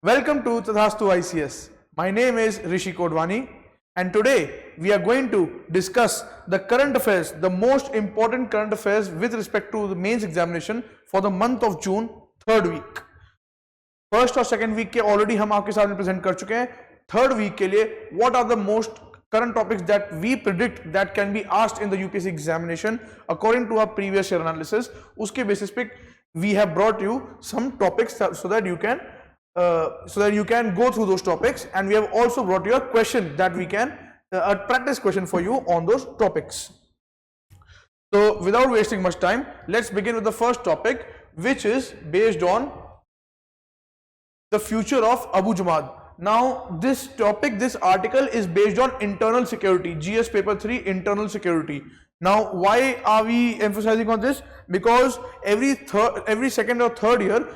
Welcome to Tathastu ICS. My name is Rishi Kodwani, and today we are going to discuss the current affairs, the most important current affairs with respect to the mains examination for the month of June, third week. First और second week के already हम आपके सामने present कर चुके हैं. Third week के लिए what are the most current topics that we predict that can be asked in the UPSC examination according to our previous year analysis. उसके basis पे we have brought you some topics so that you can go through those topics, and we have also brought you a question that we can a practice question for you on those topics. So without wasting much time, let's begin with the first topic, which is based on the future of Abujhmad. Now this topic, this article is based on internal security, GS paper 3 internal security. Now why are we emphasizing on this? Because every second or third year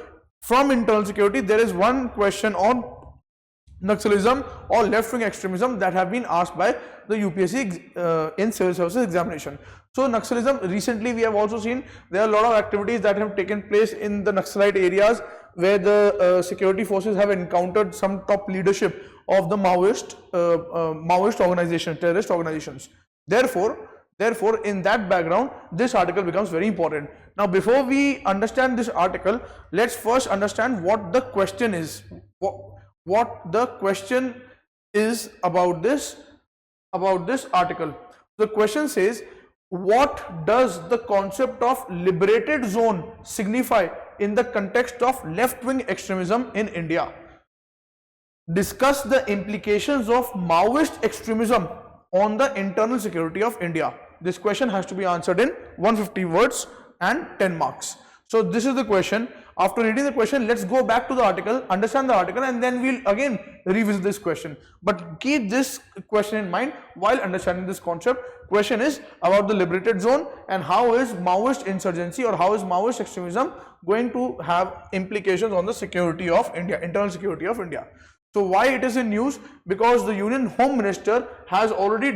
from internal security there is one question on Naxalism or left-wing extremism that have been asked by the UPSC in civil services examination. So Naxalism, recently we have also seen there are a lot of activities that have taken place in the Naxalite areas where the security forces have encountered some top leadership of the Maoist organizations, terrorist organizations. Therefore, in that background, this article becomes very important. Now, before we understand this article, let's first understand what the question is. What the question is about this article. The question says, what does the concept of liberated zone signify in the context of left-wing extremism in India? Discuss the implications of Maoist extremism on the internal security of India. This question has to be answered in 150 words and 10 marks. So this is the question. After reading the question, let's go back to the article, understand the article, and then we'll again revisit this question. But keep this question in mind while understanding this concept. Question is about the liberated zone and how is Maoist insurgency or how is Maoist extremism going to have implications on the security of India, internal security of India. So why it is in news? Because the Union Home Minister has already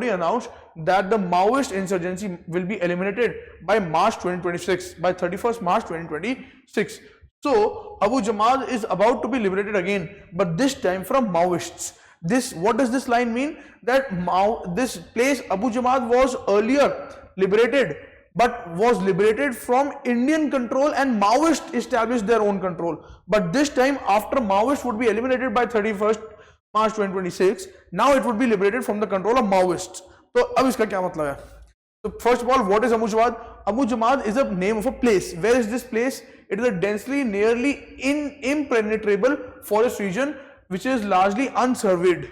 announced that the Maoist insurgency will be eliminated by March 2026, by 31st March 2026. So Abujhmad is about to be liberated again, but this time from Maoists. What does this line mean? That this place Abujhmad was earlier liberated, but was liberated from Indian control, and Maoists established their own control. But this time, after Maoists would be eliminated by 31st March 2026, now it would be liberated from the control of Maoists. So, अब इसका क्या मतलब है? So first of all, what is Abujhmad? Abujhmad is a name of a place. Where is this place? It is a densely, nearly impenetrable forest region which is largely unsurveyed.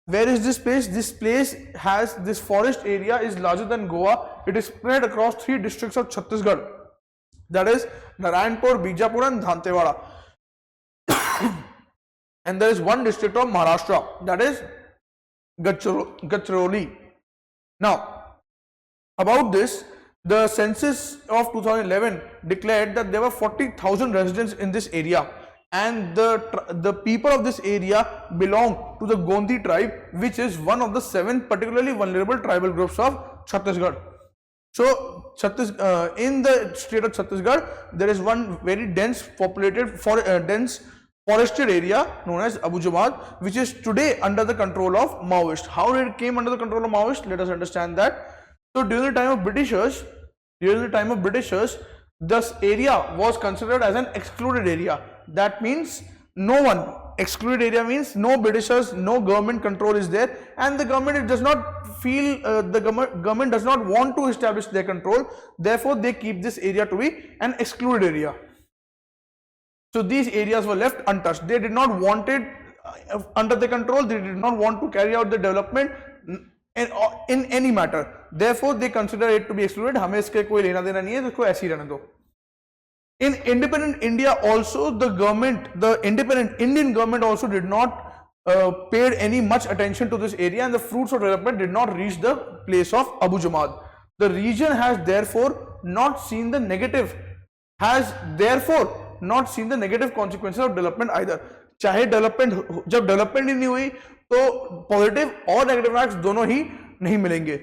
Where is this place? This forest area is larger than Goa. It is spread across 3 districts of Chhattisgarh. That is Narayanpur, Bijapur and Dantewada. And there is one district of Maharashtra, that is Gadchiroli. Now, about this, the census of 2011 declared that there were 40,000 residents in this area. And the people of this area belong to the Gondi tribe, which is one of the 7 particularly vulnerable tribal groups of Chhattisgarh. So in the state of Chhattisgarh, there is one very dense forested area known as Abujhmad, which is today under the control of Maoists. How did it came under the control of Maoists? Let us understand that. So during the time of Britishers, this area was considered as an excluded area. That means no one. Excluded area means no Britishers, no government control is there, and the government does not feel government does not want to establish their control. Therefore, they keep this area to be an excluded area. So these areas were left untouched. They did not want it under their control. They did not want to carry out the development in any matter. Therefore, they consider it to be excluded. हमें इसके कोई लेना देना नहीं है, इसको ऐसे ही रहने दो. In independent India also, the independent Indian government also did not paid any much attention to this area, and the fruits of development did not reach the place of Abujhmad. The region has therefore not seen the negative consequences of development either. चाहे जब development ही नहीं हुई, तो positive और negative facts दोनों ही नहीं मिलेंगे.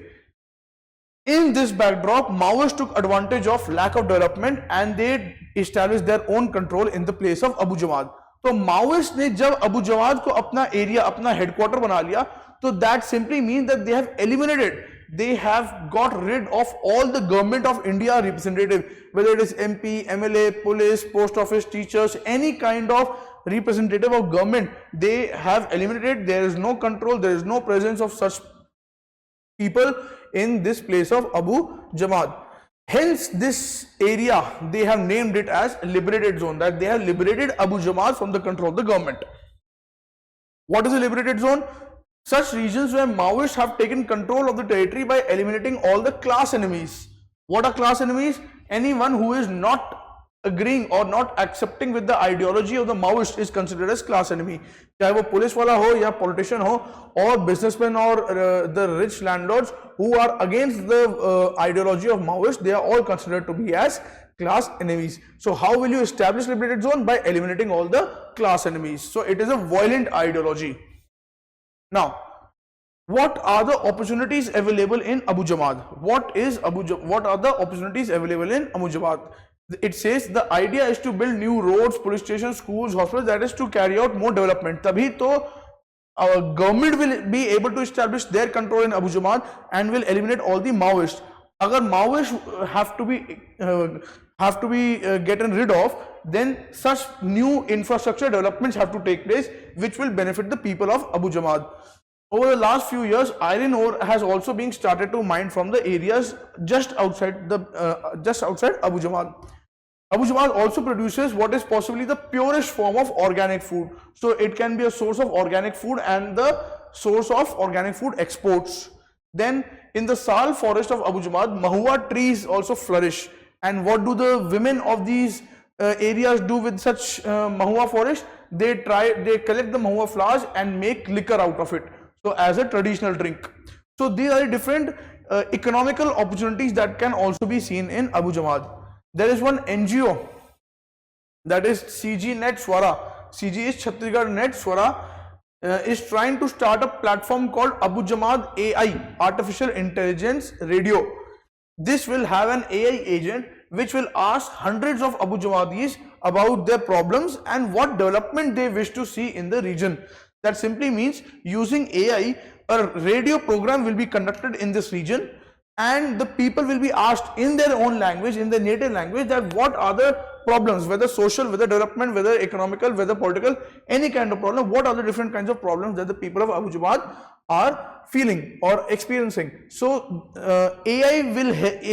In this backdrop, Maoists took advantage of lack of development and they established their own control in the place of Abujhmad. तो माओइस्ट ने जब अबू जमात को अपना एरिया, अपना हेडक्वार्टर बना लिया, तो that simply mean that they have eliminated, they have got rid of all the government of India representative, whether it is MP, MLA, police, post office, teachers, any kind of representative of government, they have eliminated. There is no control, there is no presence of such people in this place of Abu Jamaat. Hence this area, they have named it as liberated zone, that they have liberated Abu Jamaat from the control of the government. What is a liberated zone? Such regions where Maoists have taken control of the territory by eliminating all the class enemies. What are class enemies? Anyone who is not agreeing or not accepting with the ideology of the Maoist is considered as class enemy. चाहे वो police वाला हो या politician हो और businessmen और the rich landlords who are against the ideology of Maoist, they are all considered to be as class enemies. So how will you establish liberated zone? By eliminating all the class enemies. So it is a violent ideology. Now, what are the opportunities available in Abu Jamaat? What are the opportunities available in Abu Jamaat? It says the idea is to build new roads, police stations, schools, hospitals, that is to carry out more development. Tabhi to our government will be able to establish their control in Abu Jamaat and will eliminate all the Maoists. Agar Maoists have to be gotten rid of, then such new infrastructure developments have to take place, which will benefit the people of Abu Jamaat. Over the last few years, iron ore has also been started to mine from the areas just outside Abu Jamaat. Abu Jamaat also produces what is possibly the purest form of organic food. So it can be a source of organic food and the source of organic food exports. Then in the Sal forest of Abu Jamaat, mahua trees also flourish. And what do the women of these areas do with such mahua forest? They collect the mahua flowers and make liquor out of it, so as a traditional drink. So these are the different economical opportunities that can also be seen in Abu Jamaat. There is one NGO, that is CG Net Swara. CG is Chhattisgarh Net Swara, is trying to start a platform called Abu Jamaat AI, Artificial Intelligence Radio. This will have an AI agent which will ask hundreds of Abu Jamaatis about their problems and what development they wish to see in the region. That simply means using AI, a radio program will be conducted in this region and the people will be asked in their own language, in their native language, that what are the problems, whether social, whether development, whether economical, whether political, any kind of problem, what are the different kinds of problems that the people of Abu Jamaat are feeling or experiencing. So AI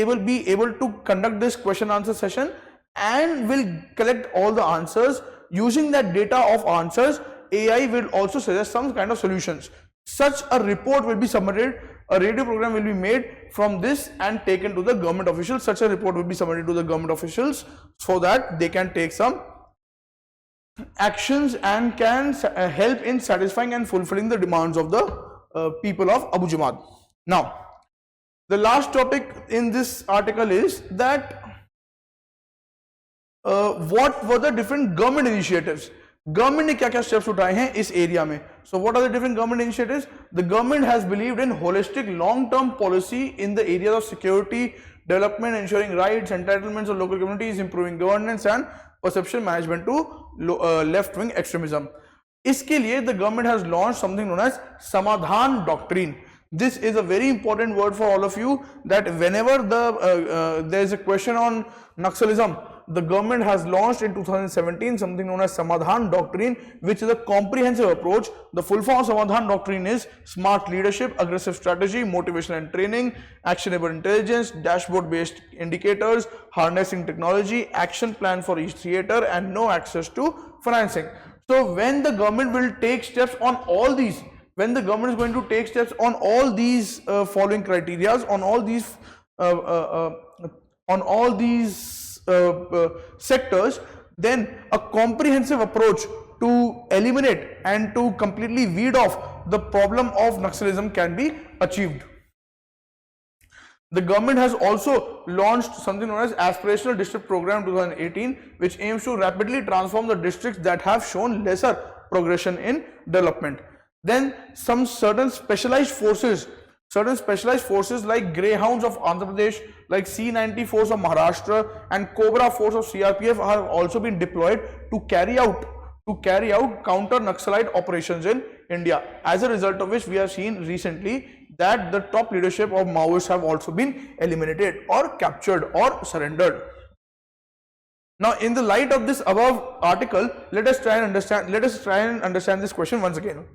will be able to conduct this question answer session and will collect all the answers. Using that data of answers, AI will also suggest some kind of solutions. Such a report will be submitted, a radio program will be made from this and taken to the government officials. Such a report will be submitted to the government officials so that they can take some actions and can help in satisfying and fulfilling the demands of the people of Abu Jamaat. Now, the last topic in this article is that what were the different government initiatives? Government ने क्या-क्या steps उठाए हैं इस area में? So what are the different government initiatives? The government has believed in holistic long-term policy in the areas of security, development, ensuring rights, entitlements of local communities, improving governance and perception management to left-wing extremism. इसके लिए the government has launched something known as Samadhan Doctrine. This is a very important word for all of you, that whenever there is a question on Naxalism, the government has launched in 2017 something known as Samadhan Doctrine, which is a comprehensive approach. The full form of Samadhan Doctrine is smart leadership, aggressive strategy, motivation and training, actionable intelligence, dashboard based indicators, harnessing technology, action plan for each theater, and no access to financing. So when the government will take steps on all these, when the government is going to take steps on all these following criterias, on all these sectors, then a comprehensive approach to eliminate and to completely weed off the problem of Naxalism can be achieved. The government has also launched something known as Aspirational District Program 2018, which aims to rapidly transform the districts that have shown lesser progression in development. Then some certain specialized forces like Greyhounds of Andhra Pradesh, like C-90 force of Maharashtra and Cobra force of CRPF have also been deployed to carry out to carry out counter Naxalite operations in India. As a result of which we have seen recently that the top leadership of Maoists have also been eliminated or captured or surrendered. Now, in the light of this above article, let us try and understand this question once again.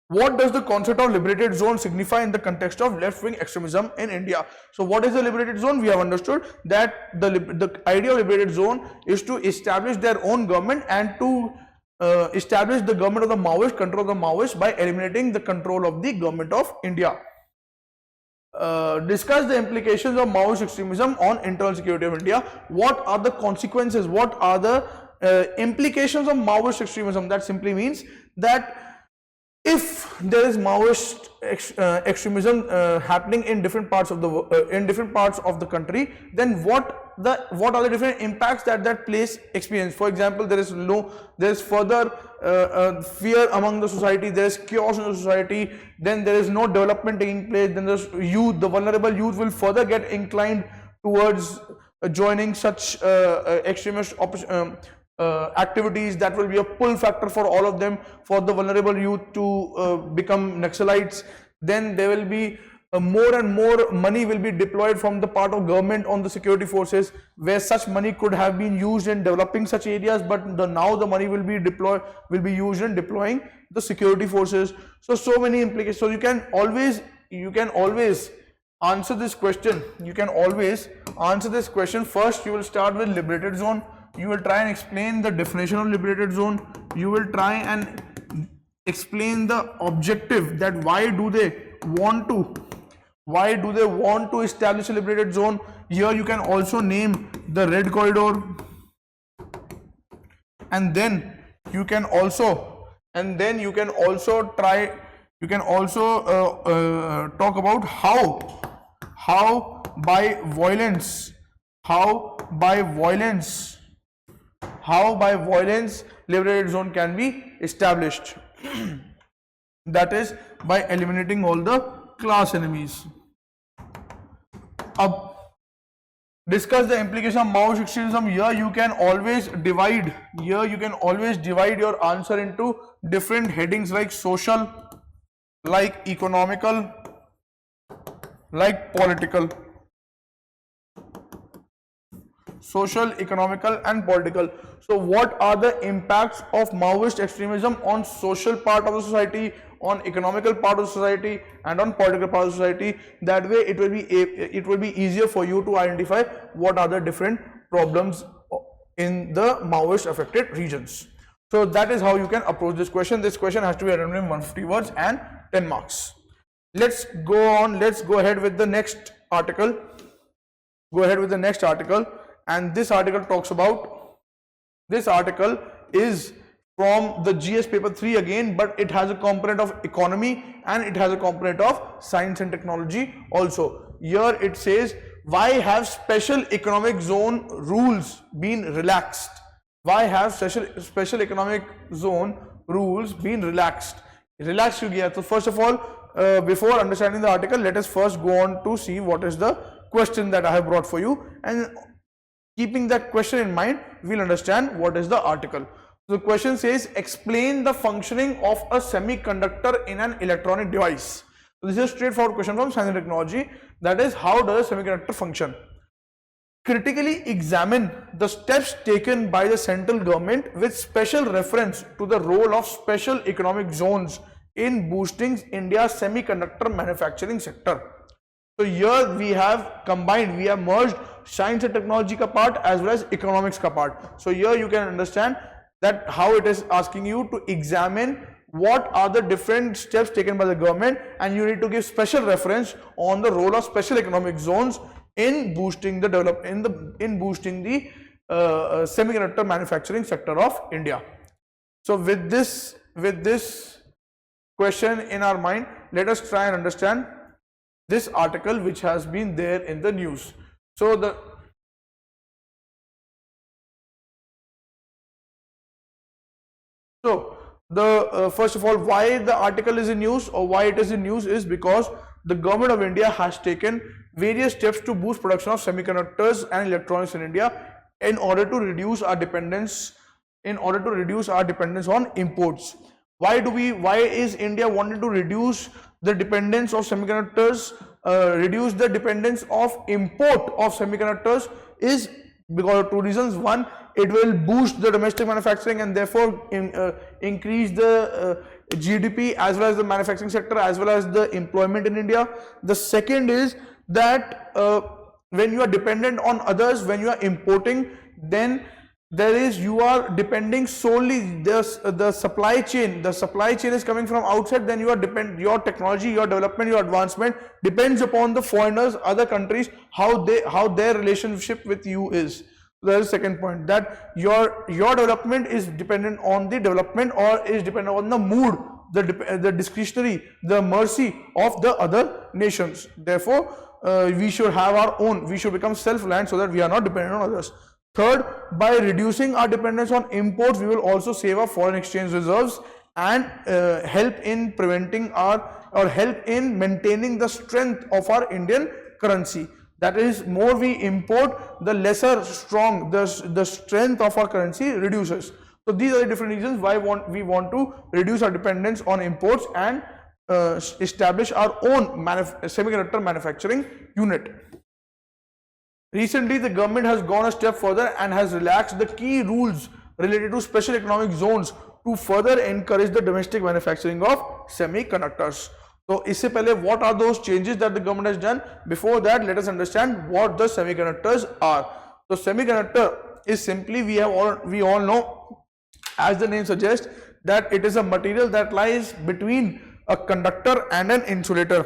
What does the concept of liberated zone signify in the context of left-wing extremism in India? So what is the liberated zone? We have understood that the idea of liberated zone is to establish their own government and to establish the government of the Maoists, control of the Maoists by eliminating the control of the government of India. Discuss the implications of Maoist extremism on internal security of India. What are the consequences? What are the implications of Maoist extremism? That simply means that if there is Maoist extremism happening in different parts of the country, then what are the different impacts that place experience? For example, there is further fear among the society, there is chaos in the society, then there is no development taking place, then there's youth, the vulnerable youth will further get inclined towards joining such extremist activities. That will be a pull factor for all of them, for the vulnerable youth to become Naxalites. Then there will be more and more money will be deployed from the part of government on the security forces, where such money could have been used in developing such areas, but now the money will be used in deploying the security forces. So many implications. So you can always answer this question. First, you will start with liberated zone. You will try and explain the definition of liberated zone. You will try and explain the objective, that why do they want to establish a liberated zone. Here you can also name the red corridor, and then you can also talk about how by violence liberated zone can be established. That is by eliminating all the class enemies. Discuss the implication of Maoist extremism. Here you can always divide your answer into different headings, like social, like economical, like political. Social, economical and political. So what are the impacts of Maoist extremism on social part of the society, on economical part of the society and on political part of the society? That way it will be easier for you to identify what are the different problems in the Maoist affected regions. So that is how you can approach this question. This question has to be written in 150 words and 10 marks. Let's go ahead with the next article. And this article is from the GS paper 3 again, but it has a component of economy and it has a component of science and technology also. Here it says, why have special economic zone rules been relaxed? Special economic zone rules been relaxed? So first of all, before understanding the article, let us first go on to see what is the question that I have brought for you, and keeping that question in mind, we'll understand what is the article. So the question says, explain the functioning of a semiconductor in an electronic device. So this is a straightforward question from science and technology. That is, how does a semiconductor function? Critically examine the steps taken by the central government with special reference to the role of special economic zones in boosting India's semiconductor manufacturing sector. So here we have merged science and technology ka part as well as economics ka part. So here you can understand that how it is asking you to examine what are the different steps taken by the government, and you need to give special reference on the role of special economic zones in boosting the semiconductor manufacturing sector of India. So with this question in our mind, let us try and understand this article which has been there in the news. So first of all, why the article is in news, or why it is in news, is because the government of India has taken various steps to boost production of semiconductors and electronics in India in order to reduce our dependence in order to reduce our dependence on imports. Why is India wanting to reduce the dependence of semiconductors, reduce the dependence of import of semiconductors? Is because of two reasons. One, it will boost the domestic manufacturing and therefore increase the GDP as well as the manufacturing sector as well as the employment in India. The second is that when you are dependent on others, when you are importing, then you are depending solely the supply chain. The supply chain is coming from outside. Then your technology, your development, your advancement depends upon the foreigners, other countries, how their relationship with you is. That is the second point, that your development is dependent on the development or is dependent on the mood, the discretionary, the mercy of the other nations. Therefore, we should have our own. We should become self-reliant so that we are not dependent on others. Third, by reducing our dependence on imports, we will also save our foreign exchange reserves and help in maintaining the strength of our Indian currency. That is, more we import, the lesser strong the strength of our currency reduces. So these are the different reasons why we want to reduce our dependence on imports and establish our own semiconductor manufacturing unit. Recently, the government has gone a step further and has relaxed the key rules related to special economic zones to further encourage the domestic manufacturing of semiconductors. So, इससे पहले what are those changes that the government has done? Before that, let us understand what the semiconductors are. So, semiconductor is simply, we all know, as the name suggests, that it is a material that lies between a conductor and an insulator.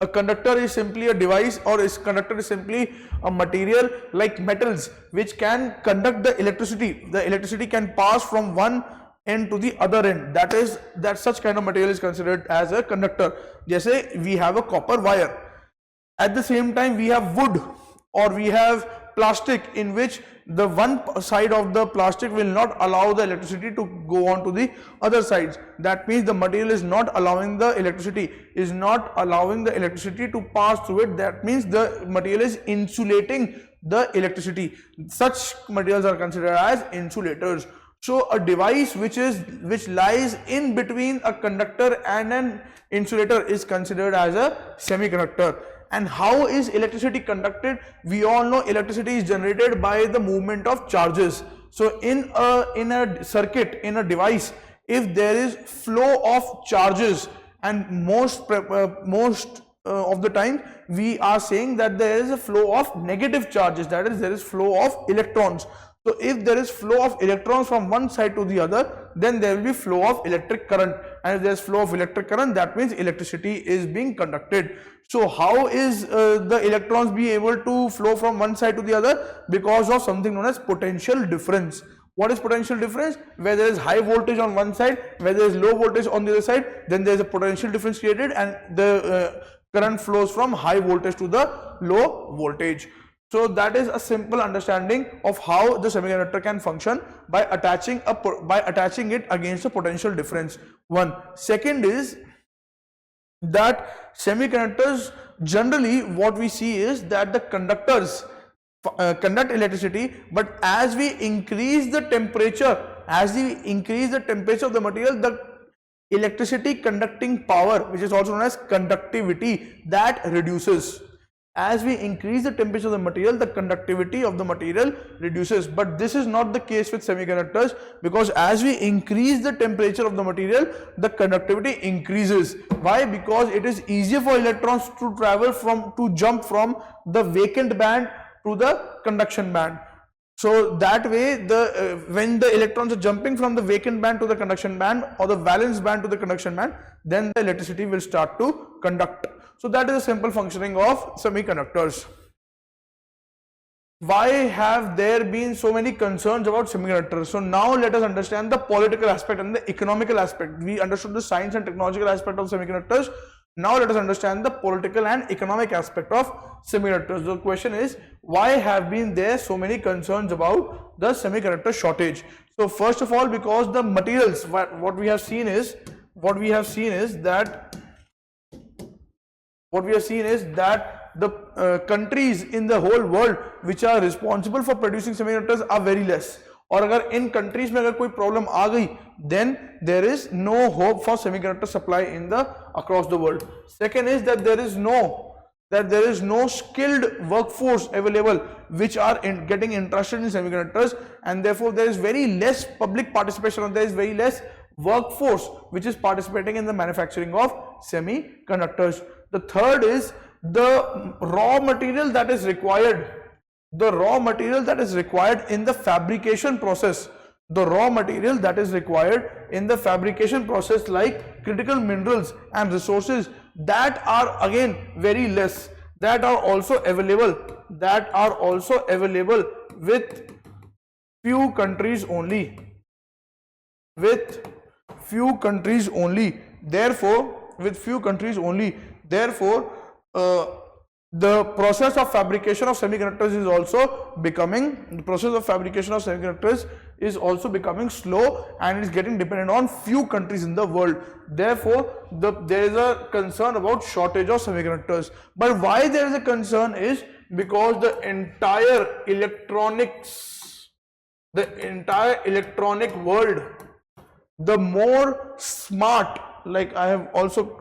A conductor is simply a device, or a conductor is simply a material like metals which can conduct the electricity. The electricity can pass from one end to the other end. That such kind of material is considered as a conductor. Jaise we have a copper wire. At the same time, we have wood or we have plastic, in which the one side of the plastic will not allow the electricity to go on to the other sides. That means the material is not allowing the electricity to pass through it. That means the material is insulating the electricity. Such materials are considered as insulators. So a device which lies in between a conductor and an insulator is considered as a semiconductor. And how is electricity conducted? We all know electricity is generated by the movement of charges. So in a circuit, in a device, if there is flow of charges, and most of the time we are saying that there is a flow of negative charges, that is, there is flow of electrons. So if there is flow of electrons from one side to the other, then there will be flow of electric current, and if there is flow of electric current, that means electricity is being conducted. So how is the electrons be able to flow from one side to the other? Because of something known as potential difference. What is potential difference? Where there is high voltage on one side, where there is low voltage on the other side, then there is a potential difference created, and the current flows from high voltage to the low voltage. So that is a simple understanding of how the semiconductor can function by attaching it against a potential difference. One. Second is that semiconductors, generally what we see is that the conductors conduct electricity, but as we increase the temperature of the material, the electricity conducting power, which is also known as conductivity, that reduces. As we increase the temperature of the material, the conductivity of the material reduces. But this is not the case with semiconductors, because as we increase the temperature of the material, the conductivity increases. Why? Because it is easier for electrons to jump from the vacant band to the conduction band. So that way, when the electrons are jumping from the vacant band to the conduction band, or the valence band to the conduction band, then the electricity will start to conduct. So that is a simple functioning of semiconductors. Why have there been so many concerns about semiconductors? So now let us understand the political aspect and the economical aspect. We understood the science and technological aspect of semiconductors. Now let us understand the political and economic aspect of semiconductors. The question is, why have been there so many concerns about the semiconductor shortage? So first of all, because the materials, what we have seen is that the countries in the whole world which are responsible for producing semiconductors are very less. और अगर इन countries में अगर कोई problem आ गई, then there is no hope for semiconductor supply in the across the world. Second is that there is no skilled workforce available which are getting interested in semiconductors, and therefore there is very less public participation, or there is very less workforce which is participating in the manufacturing of semiconductors. The third is the raw material that is required, in the fabrication process, like critical minerals and resources, that are again very less, that are also available with few countries only, therefore the process of fabrication of semiconductors is also becoming slow, and is getting dependent on few countries in the world. Therefore there is a concern about shortage of semiconductors. But why there is a concern is because the entire electronic world, the more smart, like I have also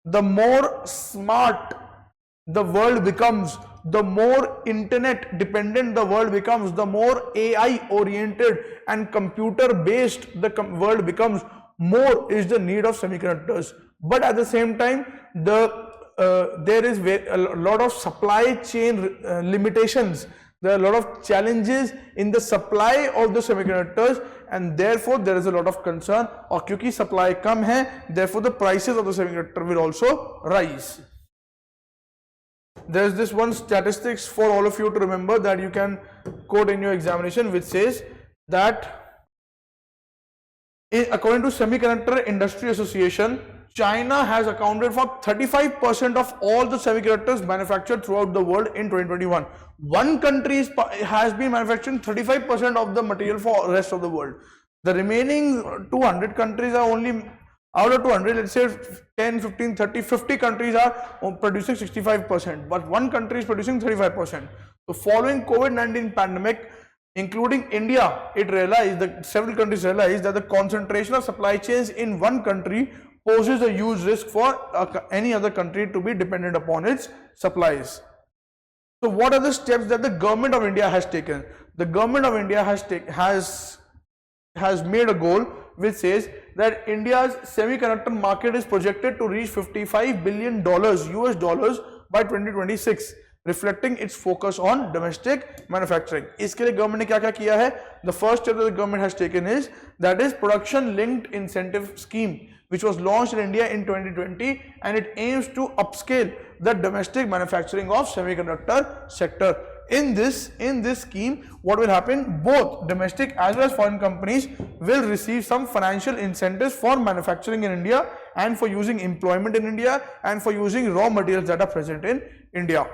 the more smart the world becomes, the more internet dependent the world becomes, the more AI oriented and computer based the world becomes, more is the need of semiconductors. But at the same time, there is a lot of supply chain limitations. There are a lot of challenges in the supply of the semiconductors, and therefore there is a lot of concern. और क्योंकि supply कम है, therefore the prices of the semiconductor will also rise. There is this one statistics for all of you to remember that you can quote in your examination, which says that according to Semiconductor Industry Association, China has accounted for 35% of all the semiconductors manufactured throughout the world in 2021. One country has been manufacturing 35% of the material for the rest of the world. The remaining 200 countries are only, out of 200, let's say 10, 15, 30, 50 countries are producing 65%, but one country is producing 35%. So following COVID-19 pandemic, including India, several countries realized that the concentration of supply chains in one country poses a huge risk for any other country to be dependent upon its supplies. So what are the steps that the government of India has taken? The government of India has made a goal which says that India's semiconductor market is projected to reach $55 billion US dollars by 2026, reflecting its focus on domestic manufacturing. इसके लिए government ने क्या किया है? The first step that the government has taken is production linked incentive scheme, which was launched in India in 2020, and it aims to upscale the domestic manufacturing of semiconductor sector. In this scheme, what will happen? Both domestic as well as foreign companies will receive some financial incentives for manufacturing in India, and for using employment in India, and for using raw materials that are present in India.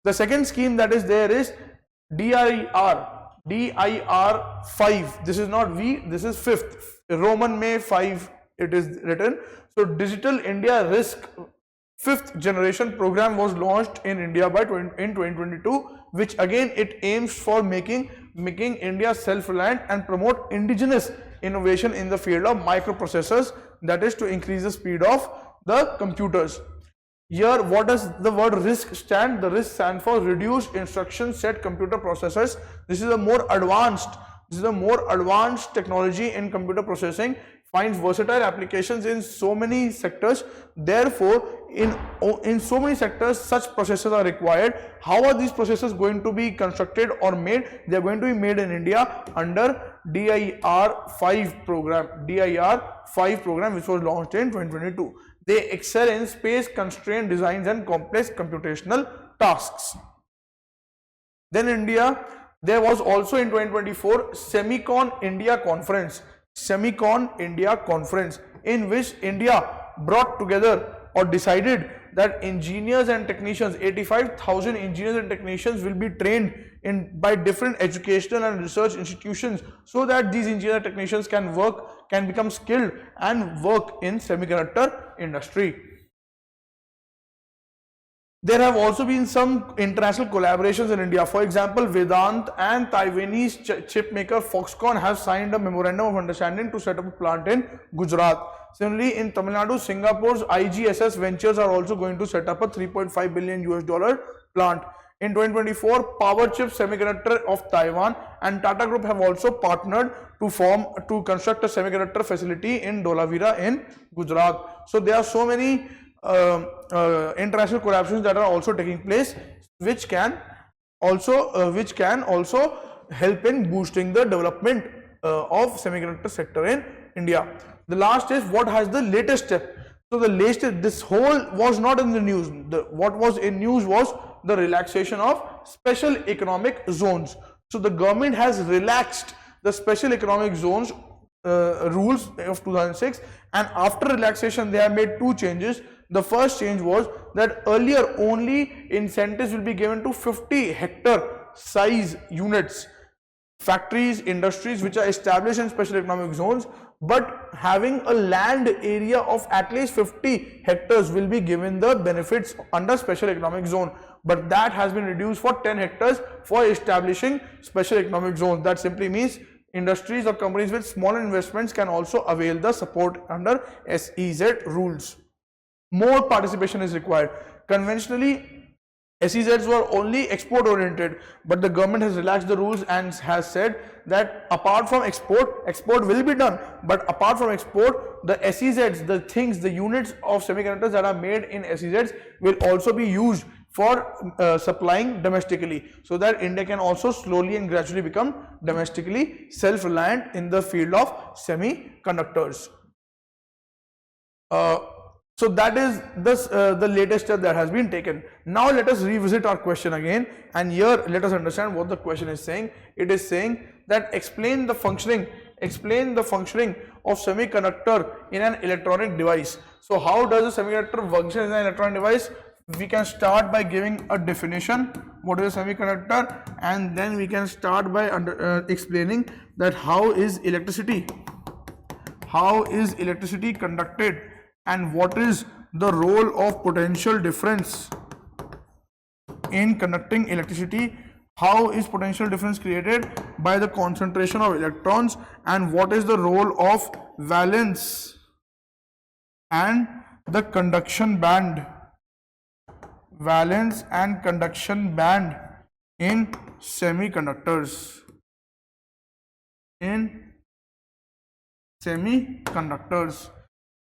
The second scheme that is there is DIR 5. This is not V, this is fifth. Roman May 5 it is written. So Digital India Risk 5th generation program was launched in India in 2022, which again it aims for making India self-reliant and promote indigenous innovation in the field of microprocessors, that is to increase the speed of the computers. Here, what does the word RISC stand? The RISC stands for Reduced Instruction Set Computer Processors. This is a more advanced technology in computer processing, finds versatile applications in so many sectors. Therefore, in so many sectors, such processors are required. How are these processors going to be constructed or made? They are going to be made in India under DIR 5 program, which was launched in 2022. They excel in space-constrained designs and complex computational tasks. Then India, there was also in 2024 Semicon India Conference, in which India brought together or decided that engineers and technicians, 85,000 engineers and technicians will be trained by different educational and research institutions, so that these engineers and technicians can become skilled and work in semiconductor industry. There have also been some international collaborations in India. For example, Vedant and Taiwanese chip maker Foxconn have signed a memorandum of understanding to set up a plant in Gujarat. Similarly, in Tamil Nadu, Singapore's IGSS Ventures are also going to set up a $3.5 billion plant. In 2024, Powerchip Semiconductor of Taiwan and Tata Group have also partnered to construct a semiconductor facility in Dholavira in Gujarat. So there are so many international collaborations that are also taking place, which can also help in boosting the development of semiconductor sector in India. The last is what has the latest step. So the latest, this whole was not in the news. What was in news was the relaxation of special economic zones. So the government has relaxed the special economic zones rules of 2006, and after relaxation they have made two changes. The first change was that earlier only incentives will be given to 50 hectare size units, factories, industries which are established in special economic zones but having a land area of at least 50 hectares will be given the benefits under special economic zone, but that has been reduced for 10 hectares for establishing special economic zones. That simply means industries or companies with smaller investments can also avail the support under SEZ rules. More participation is required. Conventionally, SEZs were only export oriented, but the government has relaxed the rules and has said that apart from export will be done, but apart from export, the SEZs, the units of semiconductors that are made in SEZs will also be used for supplying domestically, so that India can also slowly and gradually become domestically self-reliant in the field of semiconductors. So that is the latest step that has been taken. Now let us revisit our question again, and here let us understand what the question is saying. It is saying that explain the functioning of semiconductor in an electronic device. So how does a semiconductor function in an electronic device? We can start by giving a definition, what is a semiconductor, and then we can start by explaining that how is electricity conducted, and what is the role of potential difference in conducting electricity, how is potential difference created by the concentration of electrons, and what is the role of valence and the conduction band in semiconductors.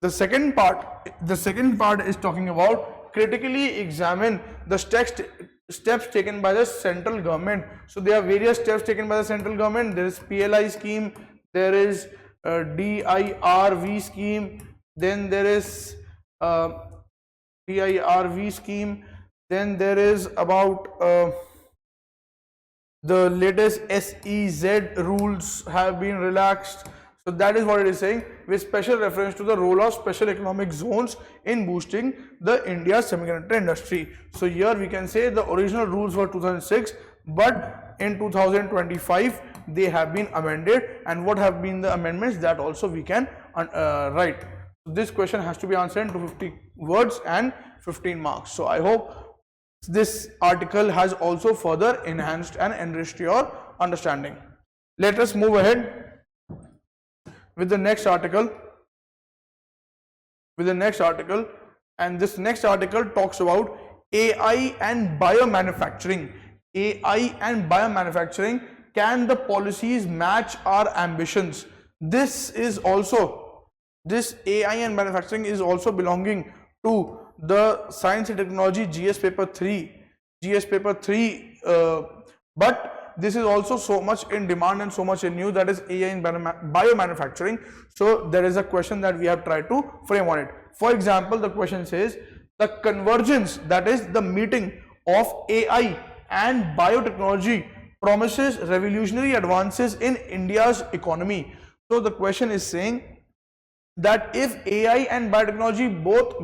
The second part is talking about critically examine the steps taken by the central government. So there are various steps taken by the central government. There is PLI scheme, there is DIRV scheme, then there is DIRV scheme, then there is about the latest SEZ rules have been relaxed. So that is what it is saying, with special reference to the role of special economic zones in boosting the India's semiconductor industry. So here we can say the original rules were 2006, but in 2025 they have been amended, and what have been the amendments, that also we can write. This question has to be answered into 50 words and 15 marks. So I hope this article has also further enhanced and enriched your understanding. Let us move ahead with the next article. And this next article talks about AI and biomanufacturing. Can the policies match our ambitions? This AI and manufacturing is also belonging to the Science and Technology GS paper 3, but this is also so much in demand and so much in news, that is AI and biomanufacturing. So there is a question that we have tried to frame on it. For example, the question says the convergence, that is the meeting of AI and biotechnology, promises revolutionary advances in India's economy. So the question is saying that if AI and biotechnology both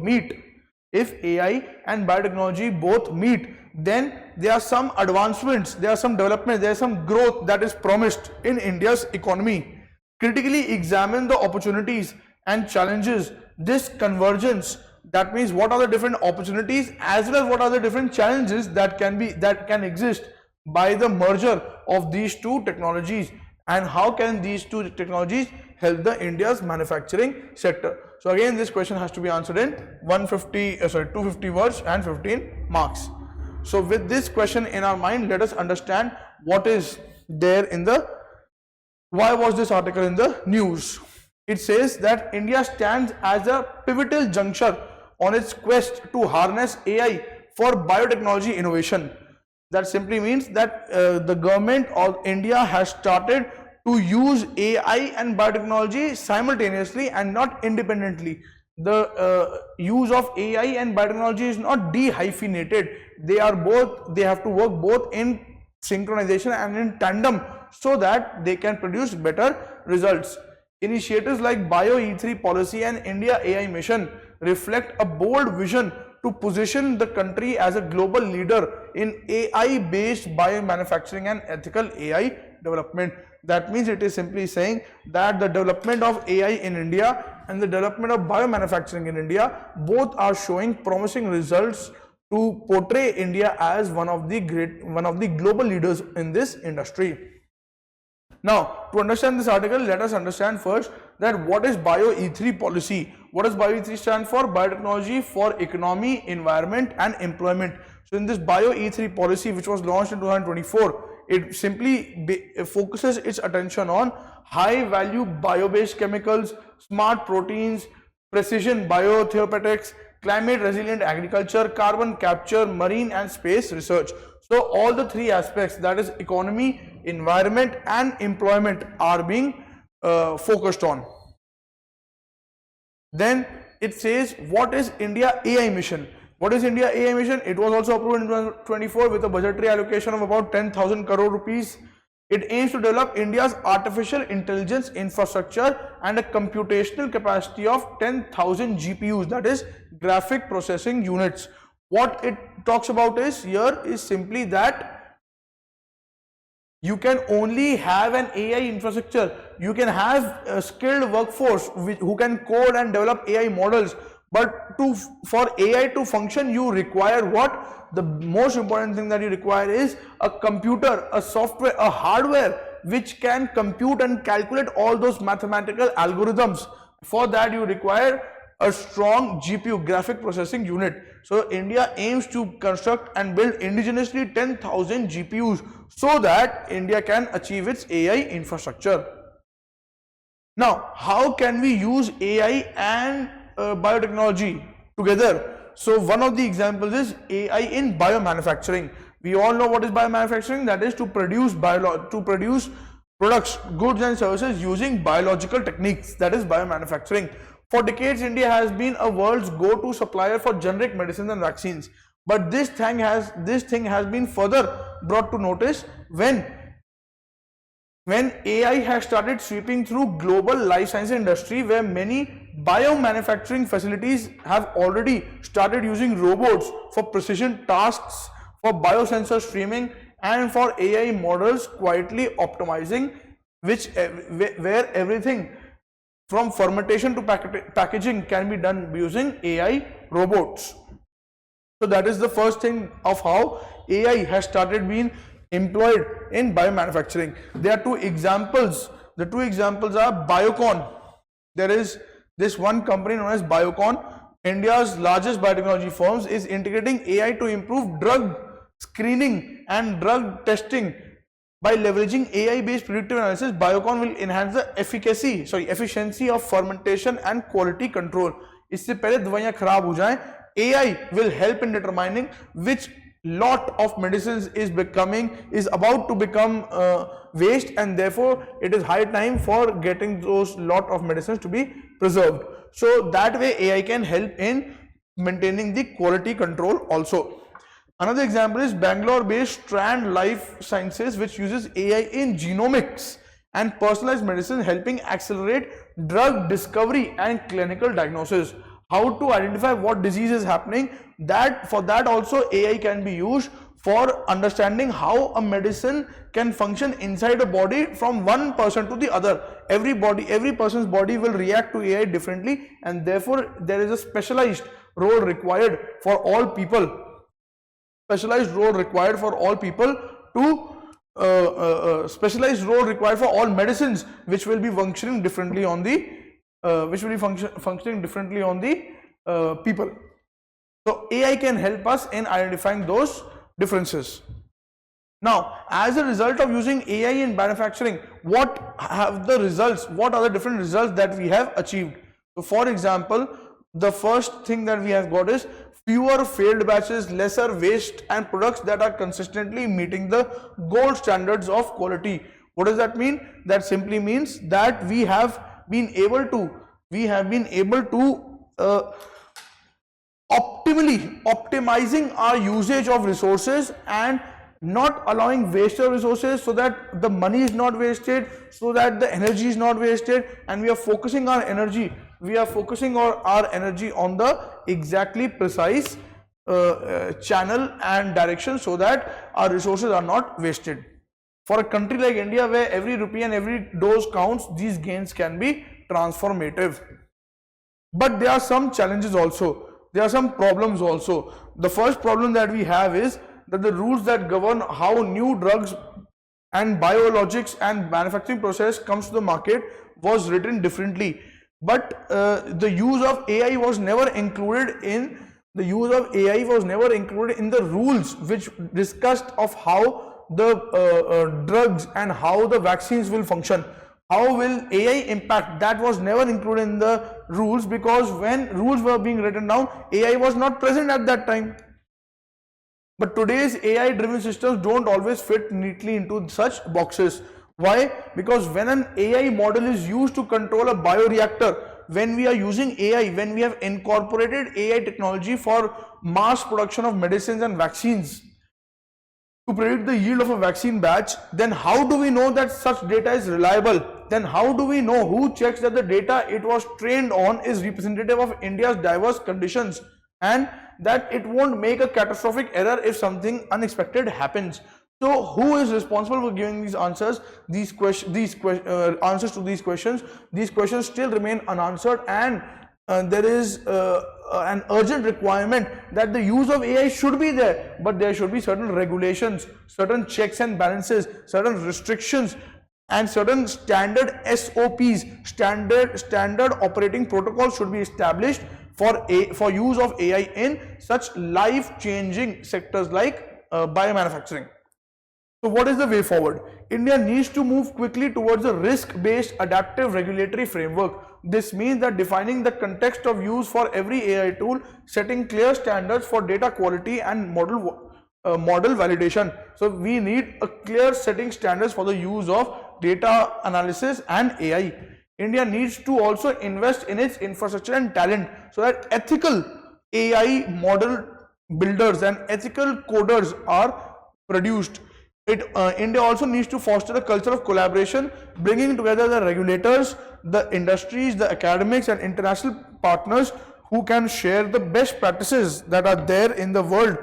meet, then there are some advancements, there are some developments, there is some growth that is promised in India's economy. Critically examine the opportunities and challenges this convergence That means what are the different opportunities as well as what are the different challenges that can exist by the merger of these two technologies, and how can these two technologies help the India's manufacturing sector. So again, this question has to be answered in 250 words and 15 marks. So with this question in our mind, let us understand what is there in the, why was this article in the news. It says that India stands as a pivotal juncture on its quest to harness AI for biotechnology innovation. That simply means that the government of India has started to use AI and biotechnology simultaneously and not independently. The use of AI and biotechnology is not dehyphenated. They have to work both in synchronization and in tandem so that they can produce better results. Initiatives like Bio E3 policy and India AI mission reflect a bold vision to position the country as a global leader in AI-based biomanufacturing and ethical AI development. That means it is simply saying that the development of AI in India and the development of biomanufacturing in India both are showing promising results to portray India as one of the global leaders in this industry. Now, to understand this article, let us understand first that what is Bio E3 policy. What does Bio E3 stand for? Biotechnology for economy, environment and employment. So in this Bio E3 policy, which was launched in 2024, it simply focuses its attention on high value bio-based chemicals, smart proteins, precision biotherapeutics, climate resilient agriculture, carbon capture, marine and space research. So all the three aspects, that is economy, environment and employment, are being focused on. Then it says, what is India AI mission? What is India AI mission? It was also approved in 2024 with a budgetary allocation of about 10,000 crore rupees. It aims to develop India's artificial intelligence infrastructure and a computational capacity of 10,000 GPUs, that is graphic processing units. What it talks about is simply that you can only have an AI infrastructure. You can have a skilled workforce who can code and develop AI models. But for AI to function, you require what? The most important thing that you require is a computer, a software, a hardware which can compute and calculate all those mathematical algorithms. For that, you require a strong GPU, graphic processing unit. So India aims to construct and build indigenously 10,000 GPUs so that India can achieve its AI infrastructure. Now, how can we use AI and biotechnology together? So one of the examples is AI in biomanufacturing. We all know what is biomanufacturing. That is to produce products, goods and services using biological techniques. That is biomanufacturing. For decades, India has been a world's go-to supplier for generic medicines and vaccines. But this thing has been further brought to notice when AI has started sweeping through global life science industry, where many biomanufacturing facilities have already started using robots for precision tasks, for biosensor streaming and for AI models quietly optimizing, where everything from fermentation to packaging can be done using AI robots. So that is the first thing of how AI has started being employed in biomanufacturing. There are two examples. The two examples are Biocon. There is this one company known as Biocon, India's largest biotechnology firms, is integrating AI to improve drug screening and drug testing. By leveraging AI-based predictive analysis, Biocon will enhance the efficiency of fermentation and quality control. इससे पहले दवाइयां खराब हो जाएं, AI will help in determining which lot of medicines is about to become waste, and therefore it is high time for getting those lot of medicines to be preserved. So that way AI can help in maintaining the quality control also. Another example is Bangalore-based Strand Life Sciences, which uses AI in genomics and personalized medicine, helping accelerate drug discovery and clinical diagnosis. How to identify what disease is happening, for that also AI can be used for understanding how a medicine can function inside a body from one person to the other. Every person's body will react to AI differently, and therefore there is a specialized role required for all people, specialized role required for all people to specialized role required for all medicines which will be functioning differently on the functioning differently on the people. So AI can help us in identifying those differences. Now, as a result of using AI in manufacturing, what have the results? What are the different results that we have achieved? So, for example, the first thing that we have got is fewer failed batches, lesser waste, and products that are consistently meeting the gold standards of quality. What does that mean? That simply means that we have been able to optimizing our usage of resources and not allowing waste of resources, so that the money is not wasted, so that the energy is not wasted, and we are focusing our energy on the exactly precise channel and direction, so that our resources are not wasted. For a country like India, where every rupee and every dose counts, these gains can be transformative. But there are some challenges also. There are some problems also. The first problem that we have is that the rules that govern how new drugs and biologics and manufacturing process comes to the market was written differently. But the use of AI was never included in the rules which discussed of how the drugs and how the vaccines will function. How will AI impact? That was never included in the rules, because when rules were being written down, AI was not present at that time. But today's AI driven systems don't always fit neatly into such boxes. Why? Because when an AI model is used to control a bioreactor, when we are using AI, when we have incorporated AI technology for mass production of medicines and vaccines to predict the yield of a vaccine batch, then how do we know that such data is reliable? Then how do we know, who checks that the data it was trained on is representative of India's diverse conditions, and that it won't make a catastrophic error if something unexpected happens? So who is responsible for giving these answers? Answers to these questions. These questions still remain unanswered, and there is an urgent requirement that the use of AI should be there, but there should be certain regulations, certain checks and balances, certain restrictions, and certain standard SOPs, standard operating protocols should be established for use of AI in such life-changing sectors like biomanufacturing. So what is the way forward? India needs to move quickly towards a risk-based adaptive regulatory framework. This means that defining the context of use for every AI tool, setting clear standards for data quality and model validation. So we need a clear setting standards for the use of data analysis and AI. India needs to also invest in its infrastructure and talent, so that ethical AI model builders and ethical coders are produced. India also needs to foster a culture of collaboration, bringing together the regulators, the industries, the academics, and international partners who can share the best practices that are there in the world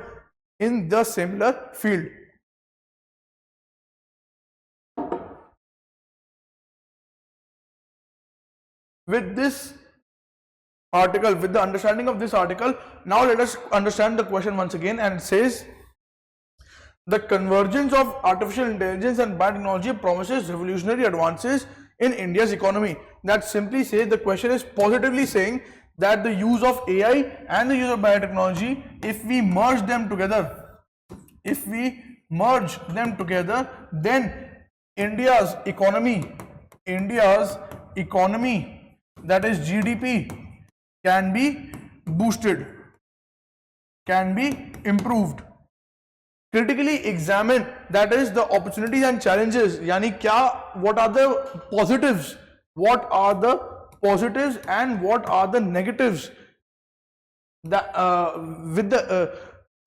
in the similar field. With this article, with the understanding of this article, now let us understand the question once again, and it says, the convergence of artificial intelligence and biotechnology promises revolutionary advances in India's economy. That simply says, the question is positively saying that the use of AI and the use of biotechnology, if we merge them together, then India's economy, that is GDP, can be boosted, can be improved. Critically examine, that is the opportunities and challenges, yani what are the positives, and what are the negatives, with the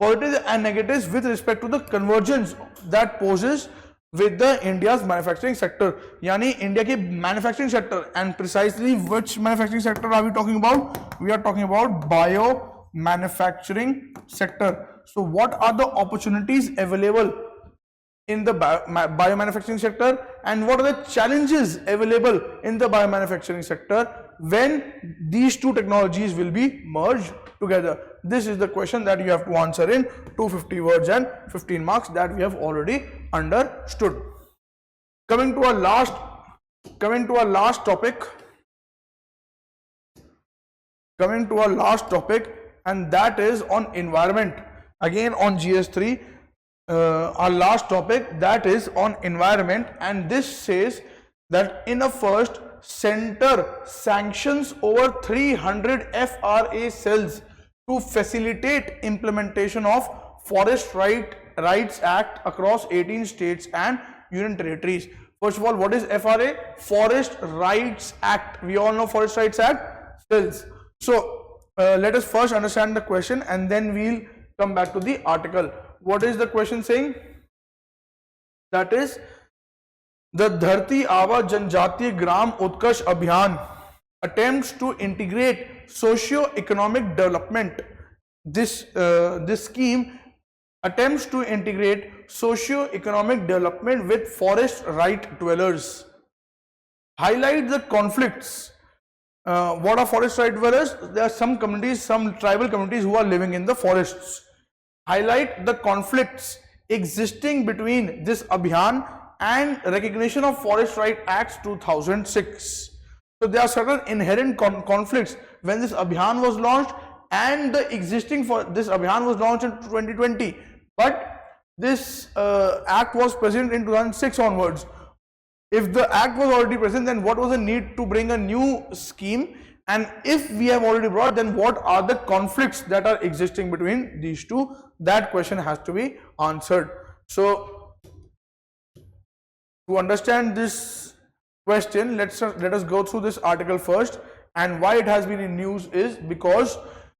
positives and negatives with respect to the convergence that poses with the India's manufacturing sector, yani India ki manufacturing sector. And precisely which manufacturing sector are we talking about? We are talking about biomanufacturing sector. So what are the opportunities available in the biomanufacturing sector, and what are the challenges available in the biomanufacturing sector when these two technologies will be merged together? This is the question that you have to answer in 250 words and 15 marks that we have already understood. Coming to our last topic, and that is on environment. Again on GS3, our last topic, that is on environment, and this says that in a first, center sanctions over 300 FRA cells to facilitate implementation of Forest Rights Act across 18 states and union territories. First of all, what is FRA? Forest Rights Act. We all know Forest Rights Act cells. So let us first understand the question and then we'll come back to the article. What is the question saying? That is, the Dharti Aba Janjatiya Gram Utkarsh Abhiyan attempts to integrate socio-economic development. This scheme attempts to integrate socio-economic development with forest right dwellers. Highlight the conflicts. What are forest right dwellers? There are some communities, some tribal communities who are living in the forests. Highlight the conflicts existing between this Abhiyan and recognition of Forest Rights Act 2006. So there are certain inherent conflicts when this Abhiyan was launched and the existing this Abhiyan was launched in 2020, but this act was present in 2006 onwards. If the act was already present, then what was the need to bring a new scheme? And if we have already brought, then what are the conflicts that are existing between these two? That question has to be answered. So to understand this question, let us go through this article first. And why it has been in news is because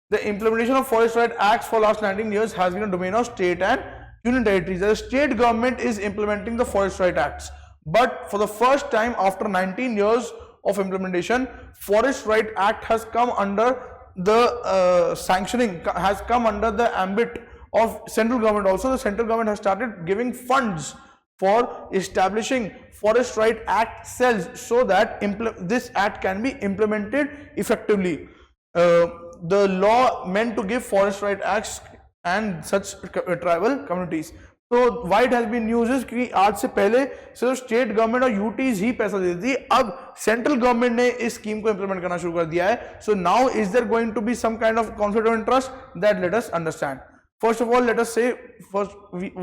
the implementation of Forest Rights Acts for last 19 years has been a domain of state and union territories. The state government is implementing the Forest Rights Acts, but for the first time after 19 years of implementation, Forest Rights Act has come under the sanctioning, has come under the ambit of central government. Also, the central government has started giving funds for establishing Forest Rights Act cells so that this act can be implemented effectively. The law meant to give Forest Rights Acts and such tribal communities. तो why it has been news is कि आज से पहले सिर्फ state government और UTs ही पैसा देती थी, अब सेंट्रल गवर्नमेंट ने इस स्कीम को इंप्लीमेंट करना शुरू कर दिया है. So now is there going to be some kind of conflict of interest? That let us understand. First of all, let us say first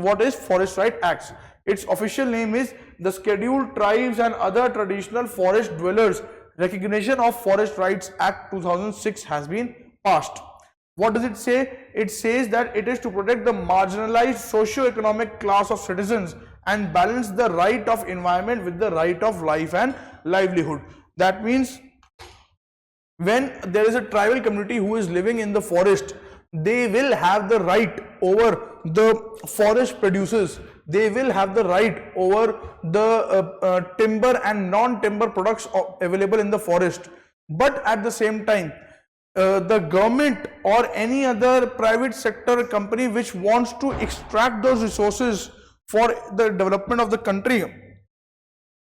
what is Forest Rights Acts. Its official name is the Scheduled Tribes and Other Traditional Forest Dwellers Recognition of Forest Rights Act 2006 has been passed. What does it say? It says that it is to protect the marginalized socio-economic class of citizens and balance the right of environment with the right of life and livelihood. That means when there is a tribal community who is living in the forest, they will have the right over the forest producers. They will have the right over the timber and non-timber products available in the forest. But at the same time, the government or any other private sector company which wants to extract those resources for the development of the country,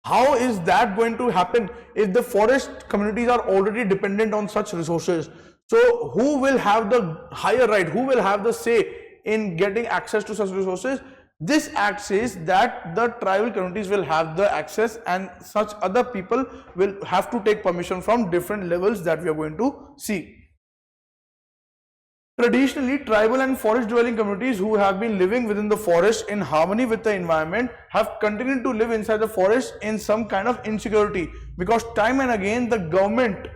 how is that going to happen if the forest communities are already dependent on such resources? So who will have the higher right, who will have the say in getting access to such resources? This act says that the tribal communities will have the access and such other people will have to take permission from different levels that we are going to see. Traditionally, tribal and forest dwelling communities who have been living within the forest in harmony with the environment have continued to live inside the forest in some kind of insecurity, because time and again the government,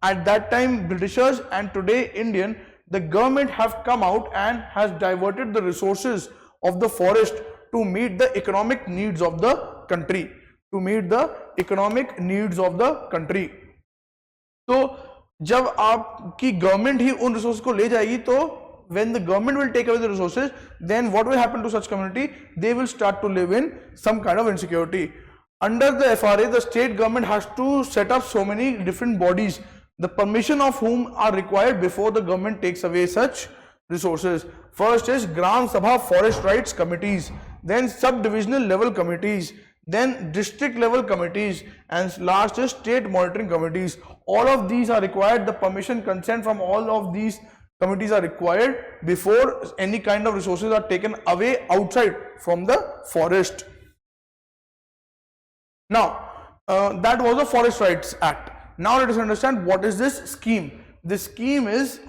at that time Britishers and today Indian, the government have come out and has diverted the resources of the forest to meet the economic needs of the country, So जब आपकी government ही उन resource को ले जाएगी, तो when the government will take away the resources, then what will happen to such community? They will start to live in some kind of insecurity. Under the FRA, the state government has to set up so many different bodies, the permission of whom are required before the government takes away such resources. First is Gram Sabha Forest Rights Committees, then sub-divisional level committees, then district level committees, and last is state monitoring committees. All of these are required the permission, consent from all of these committees are required before any kind of resources are taken away outside from the forest. Now, that was the Forest Rights Act. Now let us understand what is this scheme. This scheme is,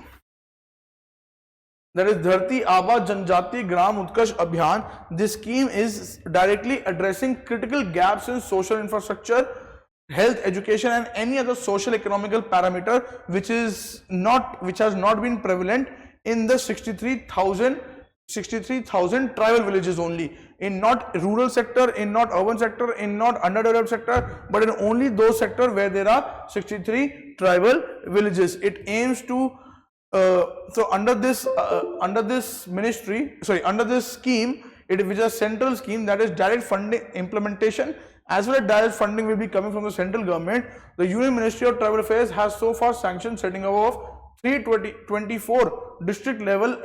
that is Dharti Aba Janjati Gram Utkarsh Abhiyan. This scheme is directly addressing critical gaps in social infrastructure, health, education and any other social economical parameter which has not been prevalent in the 63,000 tribal villages only, in not rural sector, in not urban sector, in not underdeveloped sector, but in only those sectors where there are 63 tribal villages. It aims to so under this scheme, which is a central scheme, that is direct funding implementation as well as direct funding will be coming from the central government. The Union Ministry of Tribal Affairs has so far sanctioned setting up of 324 district level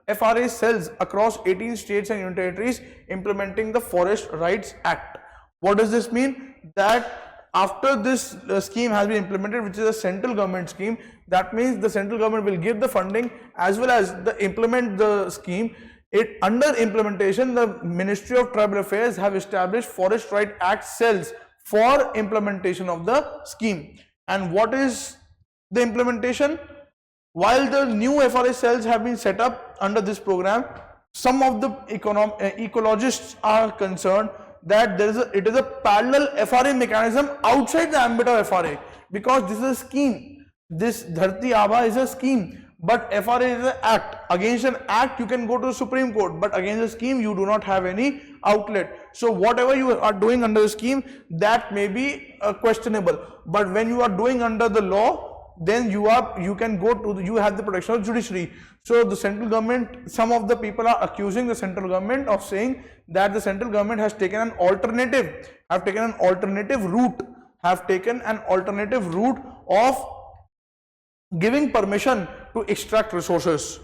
FRA cells across 18 states and union territories implementing the Forest Rights Act. What does this mean? That after this scheme has been implemented, which is a central government scheme, that means the central government will give the funding as well as implement the scheme. Under implementation, the Ministry of Tribal Affairs have established Forest Right Act cells for implementation of the scheme. And what is the implementation? While the new FRA cells have been set up under this program, some of the ecologists are concerned that it is a parallel FRA mechanism outside the ambit of FRA, because this is a scheme. This Dharti Aba is a scheme, but FRA is an act. Against an act you can go to the Supreme Court, but against a scheme you do not have any outlet. So whatever you are doing under the scheme, that may be questionable, but when you are doing under the law, then you have the protection of judiciary. So the central government, some of the people are accusing the central government of saying that the central government has taken an alternative route of giving permission to extract resources.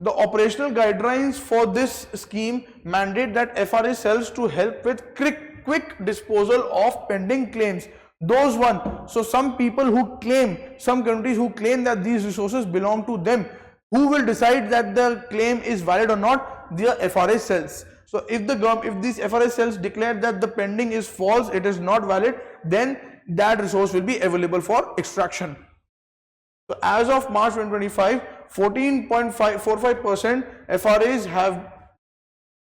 The operational guidelines for this scheme mandate that FRA cells to help with quick disposal of pending claims. So some people who claim, some communities who claim that these resources belong to them, who will decide that the claim is valid or not? The FRA cells. So if these FRA cells declare that the pending is false, it is not valid, then that resource will be available for extraction. So as of March 2025, 14.45% FRAs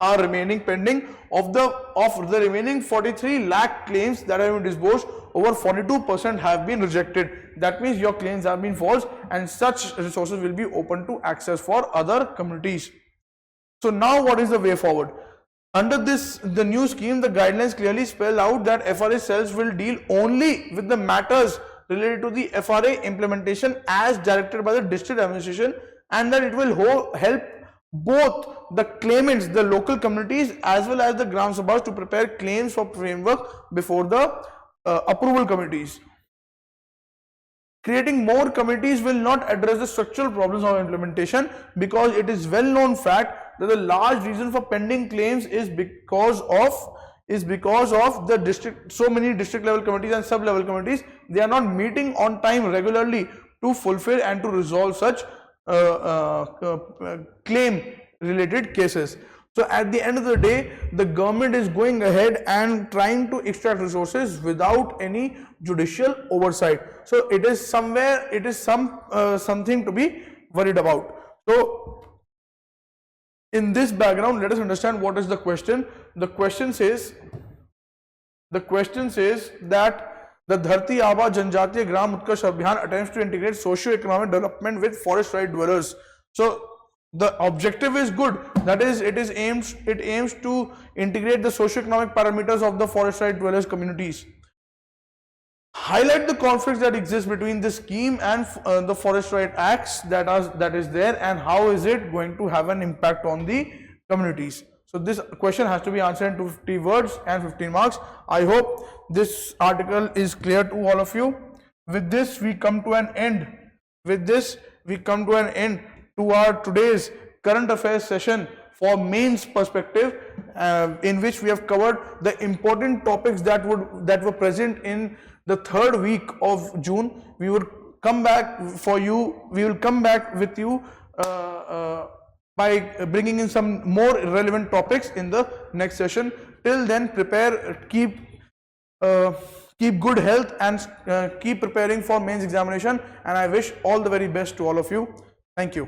are remaining pending. Of the remaining 43 lakh claims that have been disbursed, over 42% have been rejected. That means your claims have been false, and such resources will be open to access for other communities. So now what is the way forward? Under the new scheme, the guidelines clearly spell out that FRA cells will deal only with the matters related to the FRA implementation as directed by the district administration, and that it will help both the claimants, the local communities, as well as the Gram Sabhas to prepare claims for framework before the approval committees. Creating more committees will not address the structural problems of implementation, because it is well known fact that the large reason for pending claims is because of the so many district level committees and sub level committees, they are not meeting on time regularly to fulfill and to resolve such claim related cases. So at the end of the day, the government is going ahead and trying to extract resources without any judicial oversight. So it is something to be worried about. So in this background, let us understand what is the question. The question says that the Dharti Aba Janjatiya Gram Utkarsh Abhiyan attempts to integrate socio-economic development with forest right dwellers. So the objective is good, that is it aims to integrate the socio-economic parameters of the forest right dwellers communities. Highlight the conflicts that exist between this scheme and the Forest Right Acts that is there, and how is it going to have an impact on the communities. So this question has to be answered in 50 words and 15 marks. I hope this article is clear to all of you. With this we come to an end. To our today's current affairs session for mains perspective, in which we have covered the important topics that were present in the third week of June. We were come back for you. We will come back with you by bringing in some more relevant topics in the next session. Till then, prepare, keep good health, and keep preparing for mains examination. And I wish all the very best to all of you. Thank you.